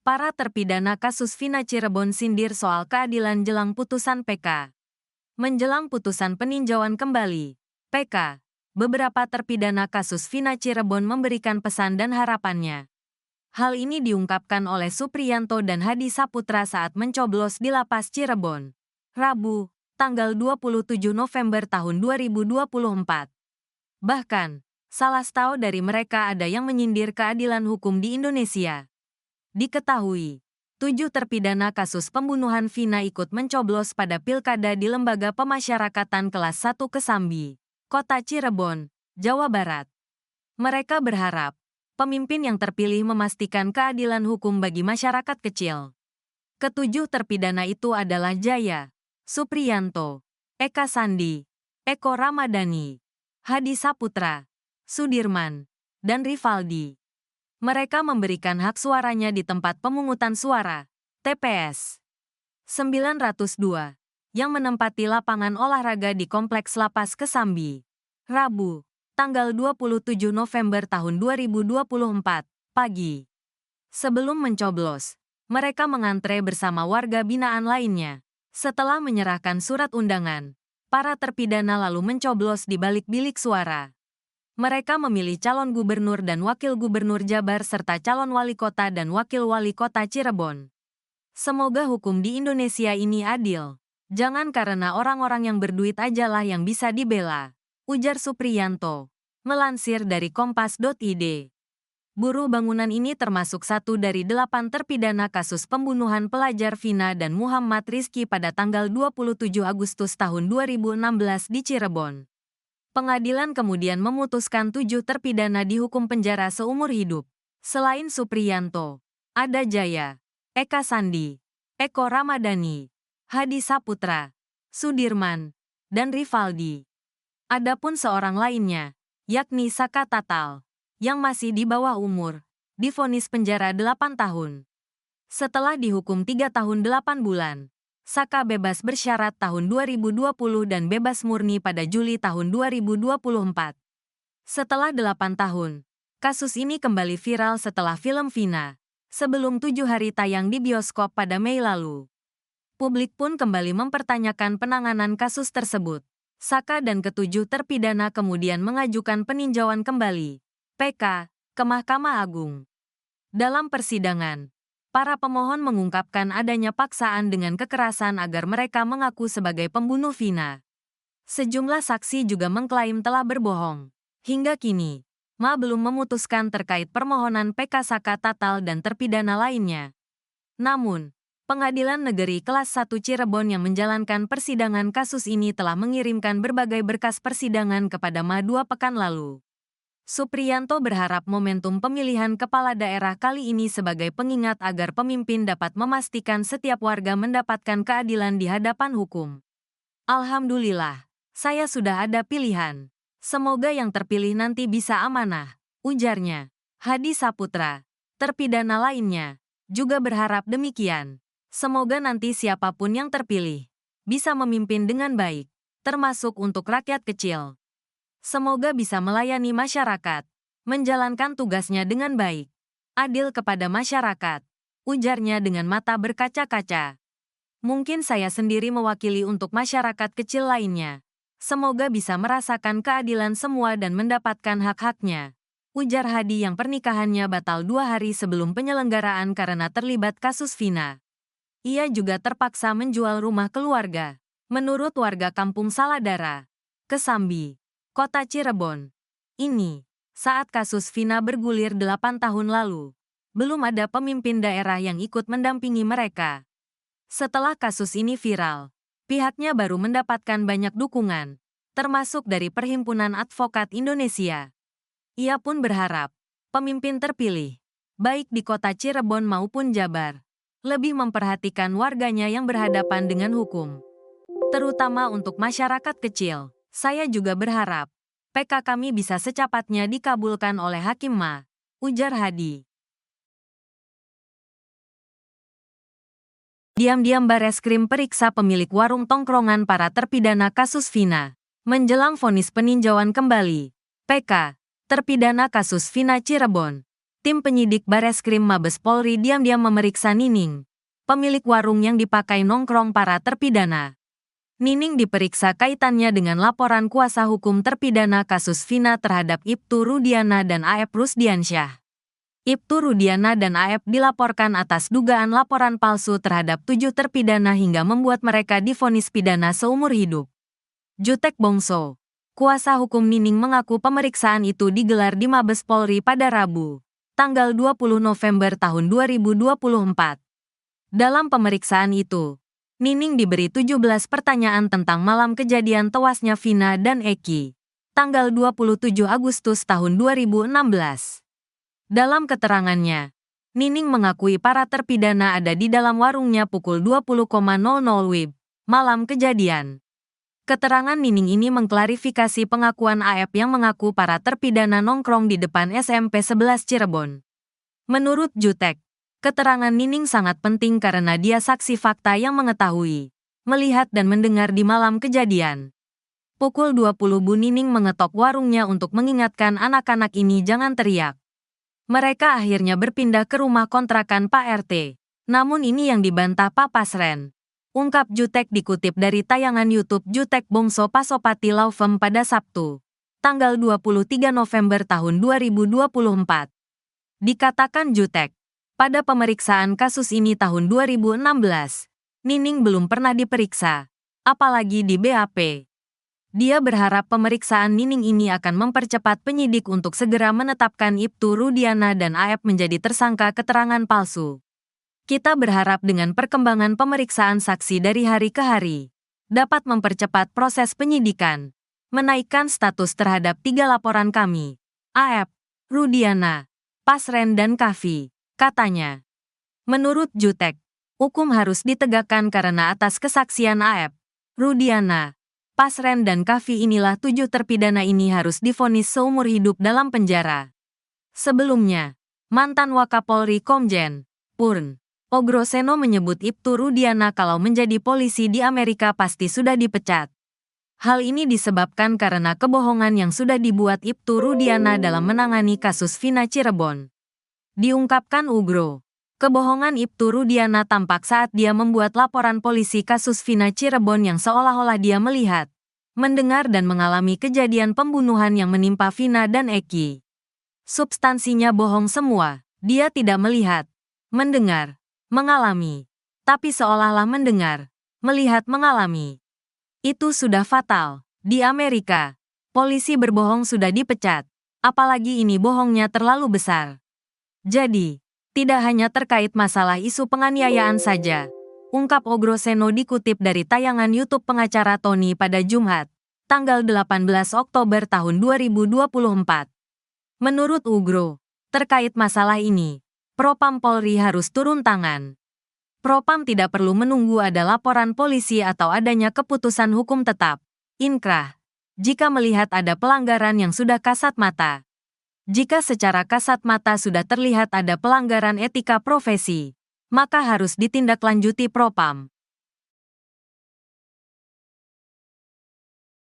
Para terpidana kasus Vina Cirebon sindir soal keadilan jelang putusan PK. Menjelang putusan peninjauan kembali PK, beberapa terpidana kasus Vina Cirebon memberikan pesan dan harapannya. Hal ini diungkapkan oleh Supriyanto dan Hadi Saputra saat mencoblos di Lapas Cirebon, Rabu, tanggal 27 November tahun 2024. Bahkan, salah satu dari mereka ada yang menyindir keadilan hukum di Indonesia. Diketahui, 7 terpidana kasus pembunuhan Vina ikut mencoblos pada pilkada di Lembaga Pemasyarakatan kelas 1 Kesambi, Kota Cirebon, Jawa Barat. Mereka berharap pemimpin yang terpilih memastikan keadilan hukum bagi masyarakat kecil. Ketujuh terpidana itu adalah Jaya, Supriyanto, Eka Sandi, Eko Ramadhani, Hadi Saputra, Sudirman, dan Rivaldi. Mereka memberikan hak suaranya di tempat pemungutan suara, TPS 902, yang menempati lapangan olahraga di Kompleks Lapas Kesambi, Rabu, tanggal 27 November tahun 2024, pagi. Sebelum mencoblos, mereka mengantre bersama warga binaan lainnya. Setelah menyerahkan surat undangan, para terpidana lalu mencoblos di balik bilik suara. Mereka memilih calon gubernur dan wakil gubernur Jabar serta calon wali kota dan wakil wali kota Cirebon. Semoga hukum di Indonesia ini adil. Jangan karena orang-orang yang berduit ajalah yang bisa dibela, ujar Supriyanto, melansir dari kompas.id. Buruh bangunan ini termasuk satu dari 8 terpidana kasus pembunuhan pelajar Vina dan Muhammad Rizky pada tanggal 27 Agustus tahun 2016 di Cirebon. Pengadilan kemudian memutuskan 7 terpidana dihukum penjara seumur hidup. Selain Supriyanto, ada Jaya, Eka Sandi, Eko Ramadhani, Hadi Saputra, Sudirman, dan Rivaldi. Adapun seorang lainnya, yakni Saka Tatal, yang masih di bawah umur, divonis penjara 8 tahun. Setelah dihukum 3 tahun 8 bulan, Saka bebas bersyarat tahun 2020 dan bebas murni pada Juli tahun 2024. Setelah 8 tahun, kasus ini kembali viral setelah film Vina, sebelum 7 hari tayang di bioskop pada Mei lalu. Publik pun kembali mempertanyakan penanganan kasus tersebut. Saka dan ketujuh terpidana kemudian mengajukan peninjauan kembali, PK, ke Mahkamah Agung. Dalam persidangan, para pemohon mengungkapkan adanya paksaan dengan kekerasan agar mereka mengaku sebagai pembunuh Vina. Sejumlah saksi juga mengklaim telah berbohong. Hingga kini, MA belum memutuskan terkait permohonan PK Saka Tatal dan terpidana lainnya. Namun, Pengadilan Negeri Kelas 1 Cirebon yang menjalankan persidangan kasus ini telah mengirimkan berbagai berkas persidangan kepada MA 2 pekan lalu. Supriyanto berharap momentum pemilihan kepala daerah kali ini sebagai pengingat agar pemimpin dapat memastikan setiap warga mendapatkan keadilan di hadapan hukum. Alhamdulillah, saya sudah ada pilihan. Semoga yang terpilih nanti bisa amanah, ujarnya. Hadi Saputra, terpidana lainnya, juga berharap demikian. Semoga nanti siapapun yang terpilih bisa memimpin dengan baik, termasuk untuk rakyat kecil. Semoga bisa melayani masyarakat, menjalankan tugasnya dengan baik, adil kepada masyarakat, ujarnya dengan mata berkaca-kaca. Mungkin saya sendiri mewakili untuk masyarakat kecil lainnya. Semoga bisa merasakan keadilan semua dan mendapatkan hak-haknya, ujar Hadi yang pernikahannya batal 2 hari sebelum penyelenggaraan karena terlibat kasus Vina. Ia juga terpaksa menjual rumah keluarga. Menurut warga Kampung Saladara, Kesambi, Kota Cirebon, ini, saat kasus Vina bergulir 8 tahun lalu, belum ada pemimpin daerah yang ikut mendampingi mereka. Setelah kasus ini viral, pihaknya baru mendapatkan banyak dukungan, termasuk dari Perhimpunan Advokat Indonesia. Ia pun berharap, pemimpin terpilih, baik di Kota Cirebon maupun Jabar, lebih memperhatikan warganya yang berhadapan dengan hukum. Terutama untuk masyarakat kecil. Saya juga berharap PK kami bisa secepatnya dikabulkan oleh Hakim MA, ujar Hadi. Diam-diam Bareskrim periksa pemilik warung tongkrongan para terpidana kasus Vina. Menjelang vonis peninjauan kembali, PK, terpidana kasus Vina Cirebon, Tim penyidik Bareskrim Mabes Polri diam-diam memeriksa Nining, pemilik warung yang dipakai nongkrong para terpidana. Nining diperiksa kaitannya dengan laporan kuasa hukum terpidana kasus Vina terhadap Ibtu Rudiana dan Aep Rusdiansyah. Ibtu Rudiana dan Aep dilaporkan atas dugaan laporan palsu terhadap 7 terpidana hingga membuat mereka divonis pidana seumur hidup. Jutek Bongso, kuasa hukum Nining mengaku pemeriksaan itu digelar di Mabes Polri pada Rabu, tanggal 20 November tahun 2024. Dalam pemeriksaan itu, Nining diberi 17 pertanyaan tentang malam kejadian tewasnya Vina dan Eki, tanggal 27 Agustus tahun 2016. Dalam keterangannya, Nining mengakui para terpidana ada di dalam warungnya pukul 20.00 WIB, malam kejadian. Keterangan Nining ini mengklarifikasi pengakuan Aep yang mengaku para terpidana nongkrong di depan SMP 11 Cirebon. Menurut Jutek, keterangan Nining sangat penting karena dia saksi fakta yang mengetahui, melihat dan mendengar di malam kejadian. Pukul 20 Bu Nining mengetok warungnya untuk mengingatkan anak-anak ini jangan teriak. Mereka akhirnya berpindah ke rumah kontrakan Pak RT. Namun ini yang dibantah Pak Pasren. Ungkap Jutek dikutip dari tayangan YouTube Jutek Bongso Pasopati Law Firm pada Sabtu, tanggal 23 November tahun 2024. Dikatakan Jutek, pada pemeriksaan kasus ini tahun 2016, Nining belum pernah diperiksa, apalagi di BAP. Dia berharap pemeriksaan Nining ini akan mempercepat penyidik untuk segera menetapkan Ibtu Rudiana dan Aep menjadi tersangka keterangan palsu. Kita berharap dengan perkembangan pemeriksaan saksi dari hari ke hari, dapat mempercepat proses penyidikan, menaikkan status terhadap 3 laporan kami, Aep, Rudiana, Pasren dan Kavi, katanya. Menurut Jutek, hukum harus ditegakkan karena atas kesaksian Aep, Rudiana, Pasren dan Kavi inilah 7 terpidana ini harus divonis seumur hidup dalam penjara. Sebelumnya, mantan Wakapolri Komjen Purn Ogroseno menyebut Ibtu Rudiana kalau menjadi polisi di Amerika pasti sudah dipecat. Hal ini disebabkan karena kebohongan yang sudah dibuat Ibtu Rudiana dalam menangani kasus Vina Cirebon. Diungkapkan Ugro, kebohongan Ibtu Rudiana tampak saat dia membuat laporan polisi kasus Vina Cirebon yang seolah-olah dia melihat, mendengar dan mengalami kejadian pembunuhan yang menimpa Vina dan Eki. Substansinya bohong semua, dia tidak melihat, mendengar, mengalami, tapi seolah-olah mendengar, melihat mengalami. Itu sudah fatal. Di Amerika, polisi berbohong sudah dipecat, apalagi ini bohongnya terlalu besar. Jadi, tidak hanya terkait masalah isu penganiayaan saja, ungkap Ogroseno dikutip dari tayangan YouTube pengacara Tony pada Jumat, tanggal 18 Oktober tahun 2024. Menurut Ugro, terkait masalah ini, Propam Polri harus turun tangan. Propam tidak perlu menunggu ada laporan polisi atau adanya keputusan hukum tetap, inkrah, jika melihat ada pelanggaran yang sudah kasat mata. Jika secara kasat mata sudah terlihat ada pelanggaran etika profesi, maka harus ditindaklanjuti Propam.